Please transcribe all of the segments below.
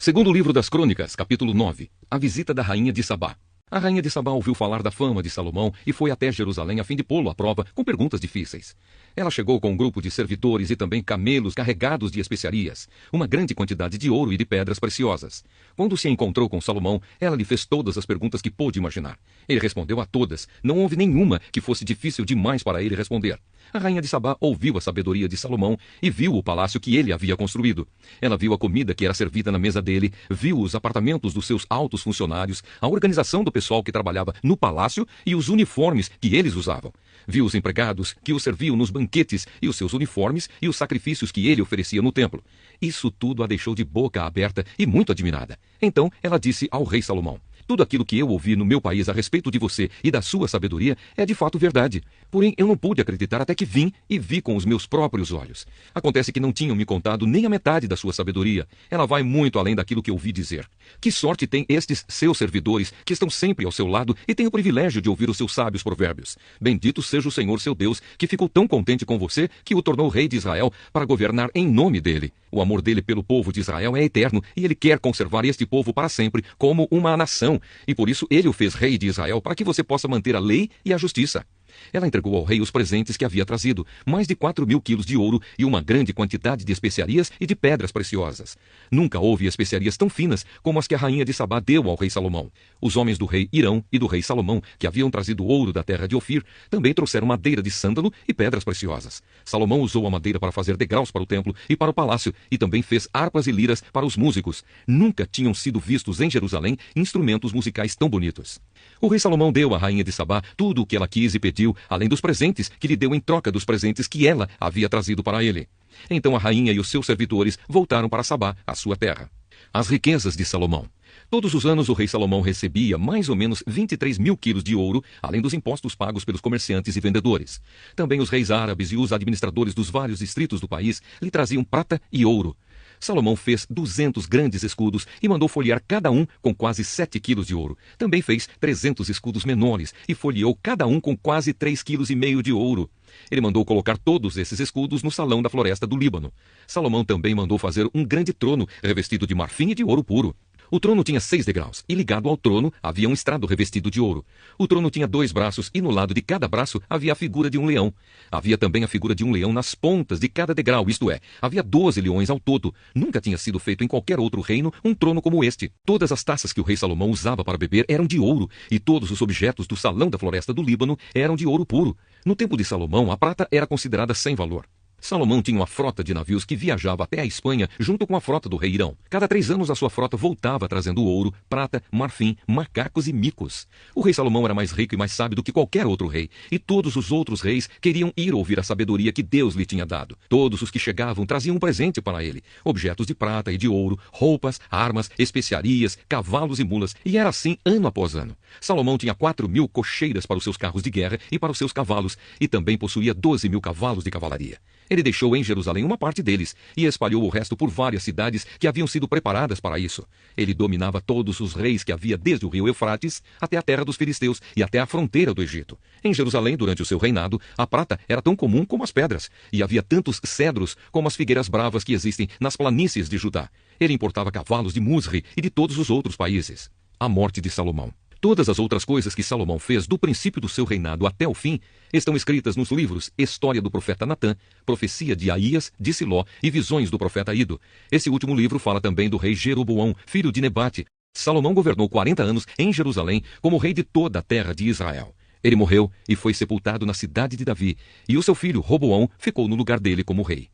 Segundo livro das Crônicas, capítulo 9, a visita da rainha de Sabá. A rainha de Sabá ouviu falar da fama de Salomão e foi até Jerusalém a fim de pô-lo à prova com perguntas difíceis. Ela chegou com um grupo de servidores e também camelos carregados de especiarias, uma grande quantidade de ouro e de pedras preciosas. Quando se encontrou com Salomão, ela lhe fez todas as perguntas que pôde imaginar. Ele respondeu a todas. Não houve nenhuma que fosse difícil demais para ele responder. A rainha de Sabá ouviu a sabedoria de Salomão e viu o palácio que ele havia construído. Ela viu a comida que era servida na mesa dele, viu os apartamentos dos seus altos funcionários, a organização do pessoal que trabalhava no palácio e os uniformes que eles usavam. Viu os empregados que o serviam nos banquetes e os seus uniformes e os sacrifícios que ele oferecia no templo. Isso tudo a deixou de boca aberta e muito admirada. Então ela disse ao rei Salomão: tudo aquilo que eu ouvi no meu país a respeito de você e da sua sabedoria é de fato verdade. Porém, eu não pude acreditar até que vim e vi com os meus próprios olhos. Acontece que não tinham me contado nem a metade da sua sabedoria. Ela vai muito além daquilo que ouvi dizer. Que sorte tem estes seus servidores, que estão sempre ao seu lado e têm o privilégio de ouvir os seus sábios provérbios. Bendito seja o Senhor seu Deus, que ficou tão contente com você, que o tornou rei de Israel para governar em nome dele. O amor dele pelo povo de Israel é eterno e ele quer conservar este povo para sempre como uma nação. E por isso ele o fez rei de Israel, para que você possa manter a lei e a justiça. Ela entregou ao rei os presentes que havia trazido, mais de 4.000 quilos de ouro e uma grande quantidade de especiarias e de pedras preciosas. Nunca houve especiarias tão finas como as que a rainha de Sabá deu ao rei Salomão. Os homens do rei Hirão e do rei Salomão, que haviam trazido ouro da terra de Ofir, também trouxeram madeira de sândalo e pedras preciosas. Salomão usou a madeira para fazer degraus para o templo e para o palácio, e também fez harpas e liras para os músicos. Nunca tinham sido vistos em Jerusalém instrumentos musicais tão bonitos. O rei Salomão deu à rainha de Sabá tudo o que ela quis e pediu, além dos presentes que lhe deu em troca dos presentes que ela havia trazido para ele. Então a rainha e os seus servidores voltaram para Sabá, a sua terra. As riquezas de Salomão. Todos os anos o rei Salomão recebia mais ou menos 23.000 quilos de ouro, além dos impostos pagos pelos comerciantes e vendedores. Também os reis árabes e os administradores dos vários distritos do país lhe traziam prata e ouro. Salomão fez 200 grandes escudos e mandou folhear cada um com quase 7 quilos de ouro. Também fez 300 escudos menores e folheou cada um com quase 3,5 quilos de ouro. Ele mandou colocar todos esses escudos no salão da floresta do Líbano. Salomão também mandou fazer um grande trono revestido de marfim e de ouro puro. O trono tinha 6 degraus, e ligado ao trono havia um estrado revestido de ouro. O trono tinha 2 braços, e no lado de cada braço havia a figura de um leão. Havia também a figura de um leão nas pontas de cada degrau, isto é, havia 12 leões ao todo. Nunca tinha sido feito em qualquer outro reino um trono como este. Todas as taças que o rei Salomão usava para beber eram de ouro, e todos os objetos do salão da floresta do Líbano eram de ouro puro. No tempo de Salomão, a prata era considerada sem valor. Salomão tinha uma frota de navios que viajava até a Espanha junto com a frota do rei Hirão. Cada 3 anos a sua frota voltava trazendo ouro, prata, marfim, macacos e micos. O rei Salomão era mais rico e mais sábio do que qualquer outro rei, e todos os outros reis queriam ir ouvir a sabedoria que Deus lhe tinha dado. Todos os que chegavam traziam um presente para ele, objetos de prata e de ouro, roupas, armas, especiarias, cavalos e mulas, e era assim ano após ano. Salomão tinha 4.000 cocheiras para os seus carros de guerra e para os seus cavalos, e também possuía 12.000 cavalos de cavalaria. Ele deixou em Jerusalém uma parte deles e espalhou o resto por várias cidades que haviam sido preparadas para isso. Ele dominava todos os reis que havia desde o rio Eufrates até a terra dos filisteus e até a fronteira do Egito. Em Jerusalém, durante o seu reinado, a prata era tão comum como as pedras, e havia tantos cedros como as figueiras bravas que existem nas planícies de Judá. Ele importava cavalos de Musri e de todos os outros países. A morte de Salomão. Todas as outras coisas que Salomão fez do princípio do seu reinado até o fim estão escritas nos livros História do profeta Natã, Profecia de Aías, de Siló e Visões do profeta Ido. Esse último livro fala também do rei Jeroboão, filho de Nebate. Salomão governou 40 anos em Jerusalém como rei de toda a terra de Israel. Ele morreu e foi sepultado na cidade de Davi, e o seu filho Roboão ficou no lugar dele como rei.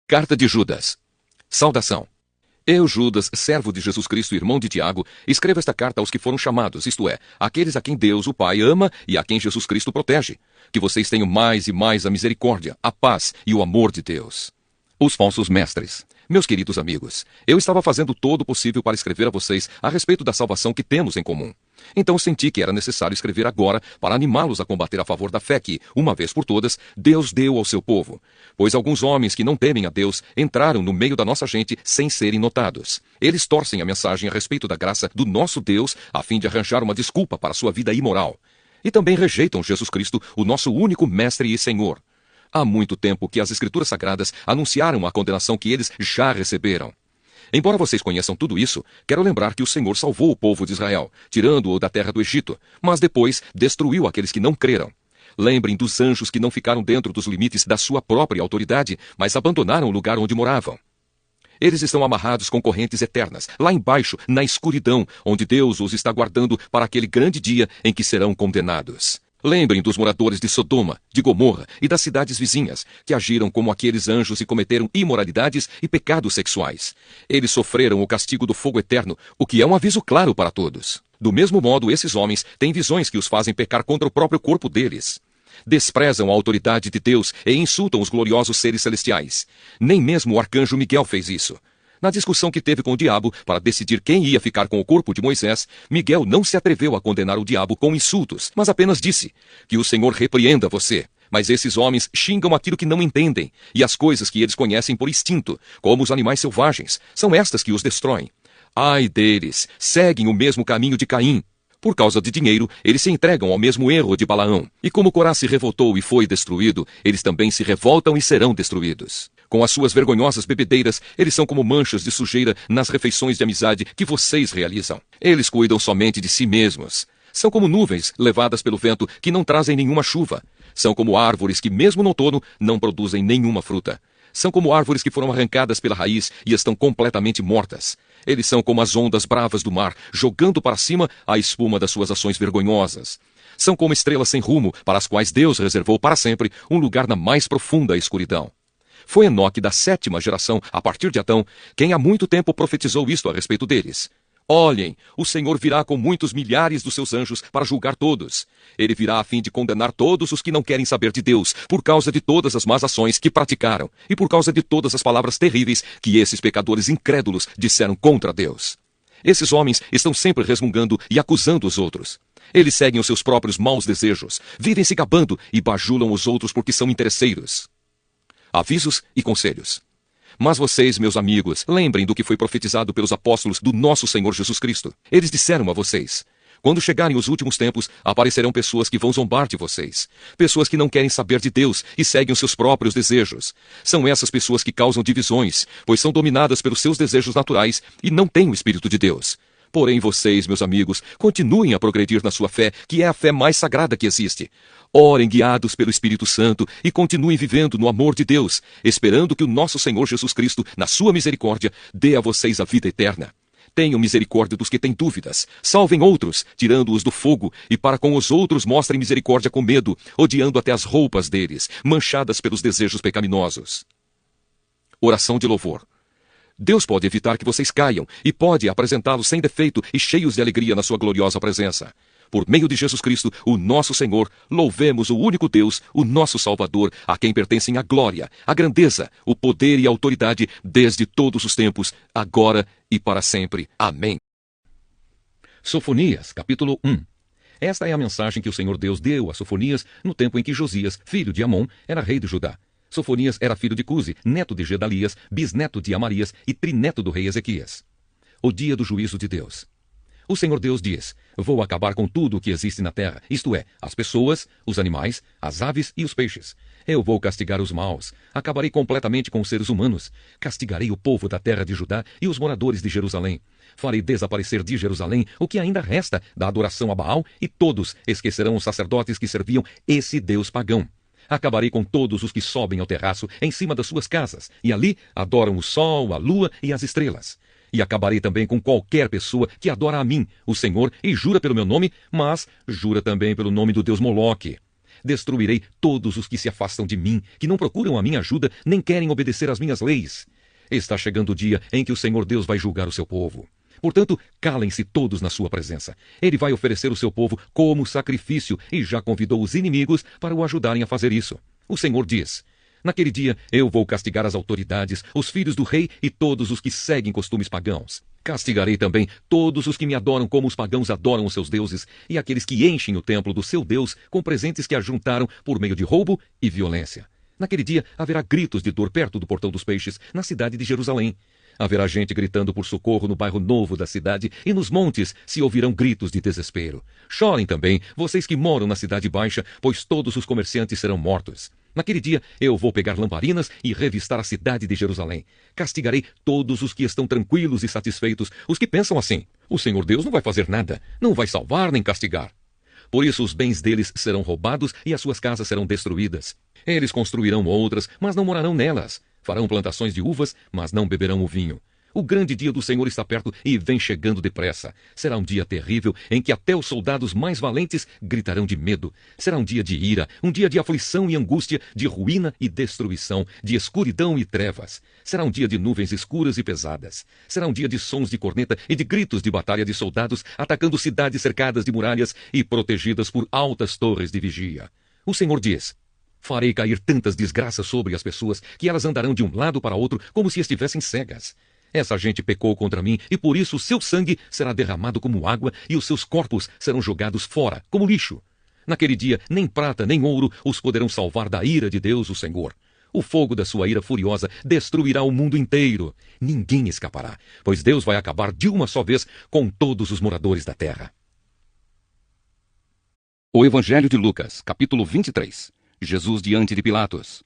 Carta de Judas. Saudação. Eu, Judas, servo de Jesus Cristo, irmão de Tiago, escrevo esta carta aos que foram chamados, isto é, àqueles a quem Deus, o Pai, ama e a quem Jesus Cristo protege. Que vocês tenham mais e mais a misericórdia, a paz e o amor de Deus. Os falsos mestres. Meus queridos amigos, eu estava fazendo todo o possível para escrever a vocês a respeito da salvação que temos em comum. Então senti que era necessário escrever agora para animá-los a combater a favor da fé que, uma vez por todas, Deus deu ao seu povo. Pois alguns homens que não temem a Deus entraram no meio da nossa gente sem serem notados. Eles torcem a mensagem a respeito da graça do nosso Deus a fim de arranjar uma desculpa para sua vida imoral. E também rejeitam Jesus Cristo, o nosso único Mestre e Senhor. Há muito tempo que as Escrituras Sagradas anunciaram a condenação que eles já receberam. Embora vocês conheçam tudo isso, quero lembrar que o Senhor salvou o povo de Israel, tirando-o da terra do Egito, mas depois destruiu aqueles que não creram. Lembrem dos anjos que não ficaram dentro dos limites da sua própria autoridade, mas abandonaram o lugar onde moravam. Eles estão amarrados com correntes eternas, lá embaixo, na escuridão, onde Deus os está guardando para aquele grande dia em que serão condenados. Lembrem dos moradores de Sodoma, de Gomorra e das cidades vizinhas, que agiram como aqueles anjos e cometeram imoralidades e pecados sexuais. Eles sofreram o castigo do fogo eterno, o que é um aviso claro para todos. Do mesmo modo, esses homens têm visões que os fazem pecar contra o próprio corpo deles. Desprezam a autoridade de Deus e insultam os gloriosos seres celestiais. Nem mesmo o arcanjo Miguel fez isso. Na discussão que teve com o diabo para decidir quem ia ficar com o corpo de Moisés, Miguel não se atreveu a condenar o diabo com insultos, mas apenas disse: que o Senhor repreenda você. Mas esses homens xingam aquilo que não entendem, e as coisas que eles conhecem por instinto, como os animais selvagens, são estas que os destroem. Ai deles, seguem o mesmo caminho de Caim. Por causa de dinheiro, eles se entregam ao mesmo erro de Balaão. E como Corá se revoltou e foi destruído, eles também se revoltam e serão destruídos. Com as suas vergonhosas bebedeiras, eles são como manchas de sujeira nas refeições de amizade que vocês realizam. Eles cuidam somente de si mesmos. São como nuvens levadas pelo vento que não trazem nenhuma chuva. São como árvores que, mesmo no outono, não produzem nenhuma fruta. São como árvores que foram arrancadas pela raiz e estão completamente mortas. Eles são como as ondas bravas do mar, jogando para cima a espuma das suas ações vergonhosas. São como estrelas sem rumo, para as quais Deus reservou para sempre um lugar na mais profunda escuridão. Foi Enoque da 7ª geração, a partir de Adão, quem há muito tempo profetizou isto a respeito deles. Olhem, o Senhor virá com muitos milhares dos seus anjos para julgar todos. Ele virá a fim de condenar todos os que não querem saber de Deus, por causa de todas as más ações que praticaram, e por causa de todas as palavras terríveis que esses pecadores incrédulos disseram contra Deus. Esses homens estão sempre resmungando e acusando os outros. Eles seguem os seus próprios maus desejos, vivem se gabando e bajulam os outros porque são interesseiros. Avisos e conselhos. Mas vocês, meus amigos, lembrem do que foi profetizado pelos apóstolos do nosso Senhor Jesus Cristo. Eles disseram a vocês: quando chegarem os últimos tempos, aparecerão pessoas que vão zombar de vocês. Pessoas que não querem saber de Deus e seguem os seus próprios desejos. São essas pessoas que causam divisões, pois são dominadas pelos seus desejos naturais e não têm o Espírito de Deus. Porém, vocês, meus amigos, continuem a progredir na sua fé, que é a fé mais sagrada que existe. Orem guiados pelo Espírito Santo e continuem vivendo no amor de Deus, esperando que o nosso Senhor Jesus Cristo, na sua misericórdia, dê a vocês a vida eterna. Tenham misericórdia dos que têm dúvidas, salvem outros, tirando-os do fogo, e para com os outros mostrem misericórdia com medo, odiando até as roupas deles, manchadas pelos desejos pecaminosos. Oração de louvor. Deus pode evitar que vocês caiam e pode apresentá-los sem defeito e cheios de alegria na sua gloriosa presença. Por meio de Jesus Cristo, o nosso Senhor, louvemos o único Deus, o nosso Salvador, a quem pertencem a glória, a grandeza, o poder e a autoridade desde todos os tempos, agora e para sempre. Amém. Sofonias, capítulo 1. Esta é a mensagem que o Senhor Deus deu a Sofonias no tempo em que Josias, filho de Amon, era rei de Judá. Sofonias era filho de Cusi, neto de Gedalias, bisneto de Amarias e trineto do rei Ezequias. O dia do juízo de Deus. O Senhor Deus diz: vou acabar com tudo o que existe na terra, isto é, as pessoas, os animais, as aves e os peixes. Eu vou castigar os maus, acabarei completamente com os seres humanos, castigarei o povo da terra de Judá e os moradores de Jerusalém. Farei desaparecer de Jerusalém o que ainda resta da adoração a Baal e todos esquecerão os sacerdotes que serviam esse Deus pagão. Acabarei com todos os que sobem ao terraço em cima das suas casas, e ali adoram o sol, a lua e as estrelas. E acabarei também com qualquer pessoa que adora a mim, o Senhor, e jura pelo meu nome, mas jura também pelo nome do Deus Moloque. Destruirei todos os que se afastam de mim, que não procuram a minha ajuda, nem querem obedecer às minhas leis. Está chegando o dia em que o Senhor Deus vai julgar o seu povo. Portanto, calem-se todos na sua presença. Ele vai oferecer o seu povo como sacrifício e já convidou os inimigos para o ajudarem a fazer isso. O Senhor diz: naquele dia eu vou castigar as autoridades, os filhos do rei e todos os que seguem costumes pagãos. Castigarei também todos os que me adoram como os pagãos adoram os seus deuses e aqueles que enchem o templo do seu Deus com presentes que ajuntaram por meio de roubo e violência. Naquele dia haverá gritos de dor perto do portão dos peixes, na cidade de Jerusalém. Haverá gente gritando por socorro no bairro novo da cidade, e nos montes se ouvirão gritos de desespero. Chorem também, vocês que moram na cidade baixa, pois todos os comerciantes serão mortos. Naquele dia eu vou pegar lamparinas e revistar a cidade de Jerusalém. Castigarei todos os que estão tranquilos e satisfeitos, os que pensam assim: o Senhor Deus não vai fazer nada, não vai salvar nem castigar. Por isso os bens deles serão roubados e as suas casas serão destruídas. Eles construirão outras, mas não morarão nelas. Farão plantações de uvas, mas não beberão o vinho. O grande dia do Senhor está perto e vem chegando depressa. Será um dia terrível em que até os soldados mais valentes gritarão de medo. Será um dia de ira, um dia de aflição e angústia, de ruína e destruição, de escuridão e trevas. Será um dia de nuvens escuras e pesadas. Será um dia de sons de corneta e de gritos de batalha de soldados atacando cidades cercadas de muralhas e protegidas por altas torres de vigia. O Senhor diz: farei cair tantas desgraças sobre as pessoas que elas andarão de um lado para outro como se estivessem cegas. Essa gente pecou contra mim e por isso o seu sangue será derramado como água e os seus corpos serão jogados fora, como lixo. Naquele dia, nem prata nem ouro os poderão salvar da ira de Deus, o Senhor. O fogo da sua ira furiosa destruirá o mundo inteiro. Ninguém escapará, pois Deus vai acabar de uma só vez com todos os moradores da terra. O Evangelho de Lucas, capítulo 23. Jesus diante de Pilatos.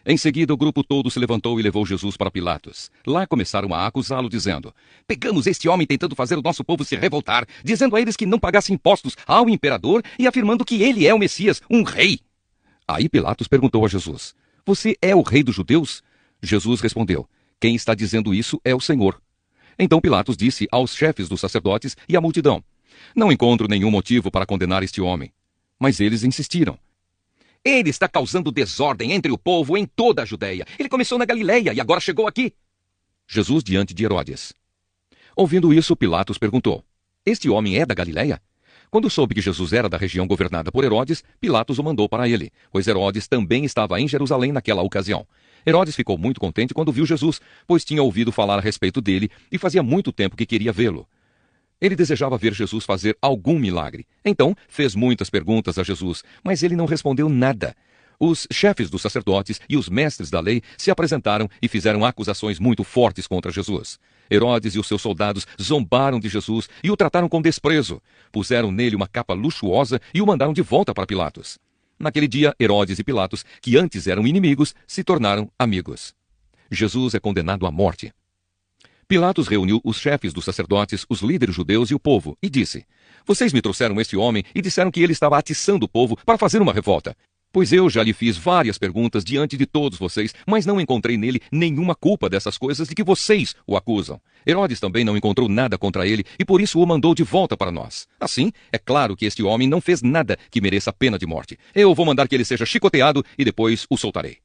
Em seguida, o grupo todo se levantou e levou Jesus para Pilatos. Lá começaram a acusá-lo, dizendo: pegamos este homem tentando fazer o nosso povo se revoltar, dizendo a eles que não pagassem impostos ao imperador e afirmando que ele é o Messias, um rei. Aí Pilatos perguntou a Jesus: você é o rei dos judeus? Jesus respondeu: quem está dizendo isso é o Senhor. Então Pilatos disse aos chefes dos sacerdotes e à multidão: não encontro nenhum motivo para condenar este homem. Mas eles insistiram: ele está causando desordem entre o povo em toda a Judéia. Ele começou na Galileia e agora chegou aqui. Jesus diante de Herodes. Ouvindo isso, Pilatos perguntou: este homem é da Galileia? Quando soube que Jesus era da região governada por Herodes, Pilatos o mandou para ele, pois Herodes também estava em Jerusalém naquela ocasião. Herodes ficou muito contente quando viu Jesus, pois tinha ouvido falar a respeito dele e fazia muito tempo que queria vê-lo. Ele desejava ver Jesus fazer algum milagre. Então, fez muitas perguntas a Jesus, mas ele não respondeu nada. Os chefes dos sacerdotes e os mestres da lei se apresentaram e fizeram acusações muito fortes contra Jesus. Herodes e os seus soldados zombaram de Jesus e o trataram com desprezo. Puseram nele uma capa luxuosa e o mandaram de volta para Pilatos. Naquele dia, Herodes e Pilatos, que antes eram inimigos, se tornaram amigos. Jesus é condenado à morte. Pilatos reuniu os chefes dos sacerdotes, os líderes judeus e o povo, e disse: vocês me trouxeram este homem e disseram que ele estava atiçando o povo para fazer uma revolta. Pois eu já lhe fiz várias perguntas diante de todos vocês, mas não encontrei nele nenhuma culpa dessas coisas de que vocês o acusam. Herodes também não encontrou nada contra ele e por isso o mandou de volta para nós. Assim, é claro que este homem não fez nada que mereça a pena de morte. Eu vou mandar que ele seja chicoteado e depois o soltarei.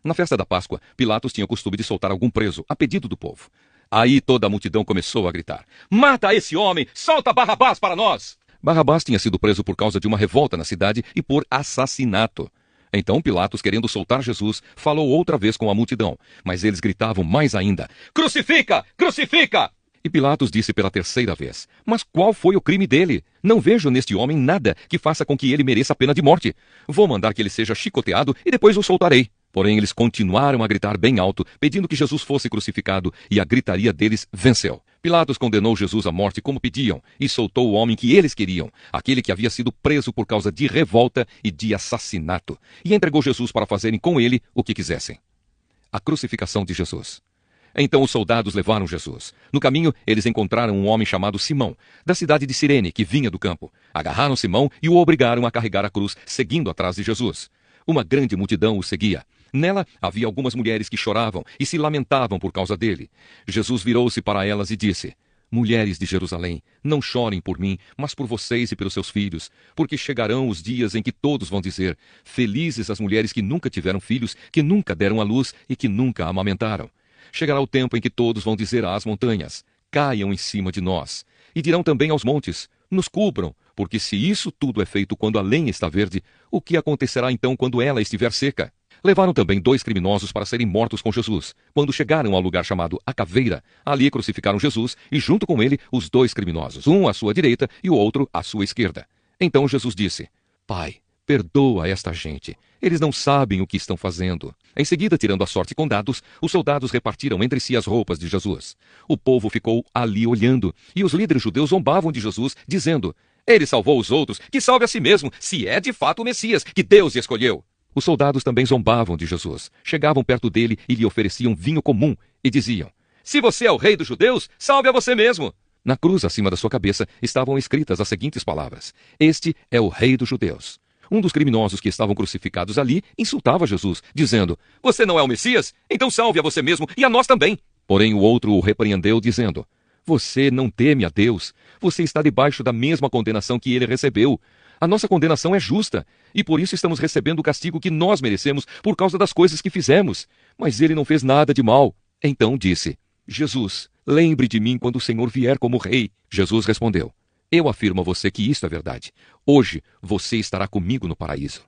Na festa da Páscoa, Pilatos tinha o costume de soltar algum preso, a pedido do povo. Aí toda a multidão começou a gritar: mata esse homem! Solta Barrabás para nós! Barrabás tinha sido preso por causa de uma revolta na cidade e por assassinato. Então Pilatos, querendo soltar Jesus, falou outra vez com a multidão, mas eles gritavam mais ainda: crucifica! Crucifica! E Pilatos disse pela terceira vez: mas qual foi o crime dele? Não vejo neste homem nada que faça com que ele mereça a pena de morte. Vou mandar que ele seja chicoteado e depois o soltarei. Porém, eles continuaram a gritar bem alto, pedindo que Jesus fosse crucificado, e a gritaria deles venceu. Pilatos condenou Jesus à morte como pediam, e soltou o homem que eles queriam, aquele que havia sido preso por causa de revolta e de assassinato, e entregou Jesus para fazerem com ele o que quisessem. A crucificação de Jesus. Então os soldados levaram Jesus. No caminho, eles encontraram um homem chamado Simão, da cidade de Cirene, que vinha do campo. Agarraram Simão e o obrigaram a carregar a cruz, seguindo atrás de Jesus. Uma grande multidão o seguia. Nela havia algumas mulheres que choravam e se lamentavam por causa dele. Jesus virou-se para elas e disse: mulheres de Jerusalém, não chorem por mim, mas por vocês e pelos seus filhos, porque chegarão os dias em que todos vão dizer: felizes as mulheres que nunca tiveram filhos, que nunca deram à luz e que nunca amamentaram. Chegará o tempo em que todos vão dizer às montanhas: caiam em cima de nós. E dirão também aos montes: nos cubram, porque se isso tudo é feito quando a lenha está verde, o que acontecerá então quando ela estiver seca? Levaram também 2 criminosos para serem mortos com Jesus. Quando chegaram ao lugar chamado A Caveira, ali crucificaram Jesus e junto com ele os 2 criminosos, um à sua direita e o outro à sua esquerda. Então Jesus disse: Pai, perdoa esta gente. Eles não sabem o que estão fazendo. Em seguida, tirando a sorte com dados, os soldados repartiram entre si as roupas de Jesus. O povo ficou ali olhando, e os líderes judeus zombavam de Jesus, dizendo: ele salvou os outros, que salve a si mesmo, se é de fato o Messias, que Deus escolheu. Os soldados também zombavam de Jesus. Chegavam perto dele e lhe ofereciam vinho comum e diziam: "Se você é o rei dos judeus, salve a você mesmo." Na cruz acima da sua cabeça estavam escritas as seguintes palavras: "Este é o rei dos judeus." Um dos criminosos que estavam crucificados ali insultava Jesus, dizendo: "Você não é o Messias? Então salve a você mesmo e a nós também." Porém o outro o repreendeu, dizendo: "Você não teme a Deus? Você está debaixo da mesma condenação que ele recebeu. A nossa condenação é justa, e por isso estamos recebendo o castigo que nós merecemos por causa das coisas que fizemos. Mas ele não fez nada de mal." Então disse: "Jesus, lembre de mim quando o Senhor vier como rei." Jesus respondeu: "Eu afirmo a você que isto é verdade. Hoje você estará comigo no paraíso."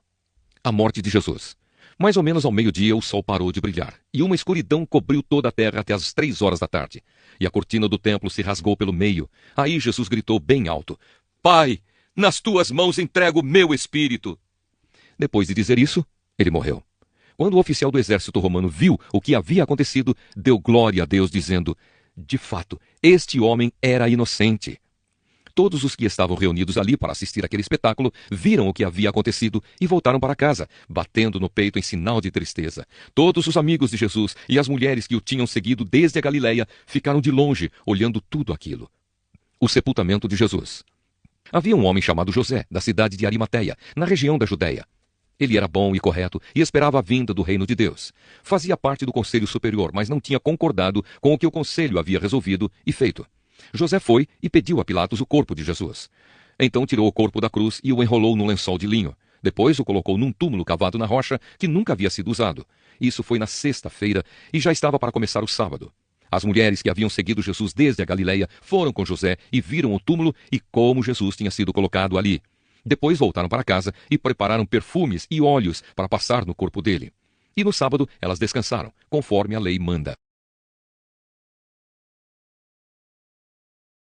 A morte de Jesus. Mais ou menos ao meio-dia o sol parou de brilhar, e uma escuridão cobriu toda a terra até as 3 horas da tarde. E a cortina do templo se rasgou pelo meio. Aí Jesus gritou bem alto: "Pai, nas tuas mãos entrego o meu espírito." Depois de dizer isso, ele morreu. Quando o oficial do exército romano viu o que havia acontecido, deu glória a Deus, dizendo: "De fato, este homem era inocente." Todos os que estavam reunidos ali para assistir aquele espetáculo viram o que havia acontecido e voltaram para casa, batendo no peito em sinal de tristeza. Todos os amigos de Jesus e as mulheres que o tinham seguido desde a Galileia ficaram de longe, olhando tudo aquilo. O sepultamento de Jesus. Havia um homem chamado José, da cidade de Arimateia, na região da Judéia. Ele era bom e correto e esperava a vinda do reino de Deus. Fazia parte do conselho superior, mas não tinha concordado com o que o conselho havia resolvido e feito. José foi e pediu a Pilatos o corpo de Jesus. Então tirou o corpo da cruz e o enrolou num lençol de linho. Depois o colocou num túmulo cavado na rocha que nunca havia sido usado. Isso foi na sexta-feira e já estava para começar o sábado. As mulheres que haviam seguido Jesus desde a Galileia foram com José e viram o túmulo e como Jesus tinha sido colocado ali. Depois voltaram para casa e prepararam perfumes e óleos para passar no corpo dele. E no sábado elas descansaram, conforme a lei manda.